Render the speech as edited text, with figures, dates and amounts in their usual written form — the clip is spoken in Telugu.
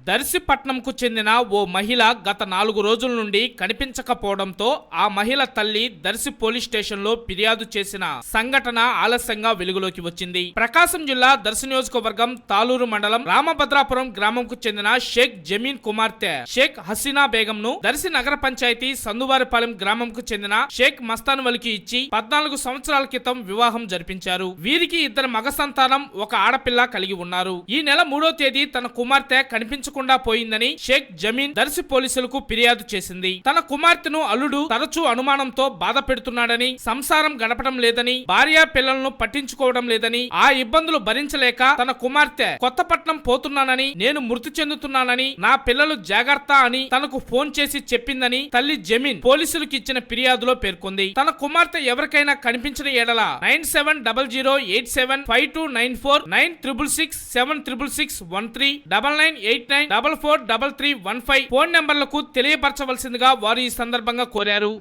దర్శిపట్నంకు చెందిన ఓ మహిళ గత 4 రోజుల నుండి కనిపించకపోవడంతో ఆ మహిళ తల్లి దర్శి పోలీస్ స్టేషన్లో ఫిర్యాదు చేసిన సంఘటన ఆలస్యంగా వెలుగులోకి వచ్చింది. ప్రకాశం జిల్లా దర్శి నియోజకవర్గం తాలూరు మండలం రామభద్రాపురం గ్రామంకు చెందిన షేక్ జమీన్ కుమార్తె షేక్ హసీనా బేగంను దర్శి నగర పంచాయతీ సందువారిపాలెం గ్రామంకు చెందిన షేక్ మస్తాన్ వలికి ఇచ్చి 14 సంవత్సరాల క్రితం వివాహం జరిపించారు. వీరికి 2 మగ సంతానం, 1 ఆడపిల్ల కలిగి ఉన్నారు. ఈ నెల 3వ తేదీ తన కుమార్తె కనిపించకుండా పోయిందని షేక్ జమీన్ దర్శి పోలీసులకు ఫిర్యాదు చేసింది. తన కుమార్తెను అల్లుడు తరచూ అనుమానంతో బాధ పెడుతున్నాడని, సంసారం గడపడం లేదని, భార్య పిల్లలను పట్టించుకోవడం లేదని, ఆ ఇబ్బందులు భరించలేక తన కుమార్తె కొత్తపట్నం పోతున్నానని, నేను మృతి చెందుతున్నానని, నా పిల్లలు జాగ్రత్త అని తనకు ఫోన్ చేసి చెప్పిందని తల్లి జమీన్ పోలీసులకు ఇచ్చిన ఫిర్యాదులో పేర్కొంది. తన కుమార్తె ఎవరికైనా కనిపించిన ఎడల 9700875294 9666 766613 9989443315 ఫోన్ నెంబర్లకు తెలియపరచవలసిందిగా వారు ఈ సందర్భంగా కోరారు.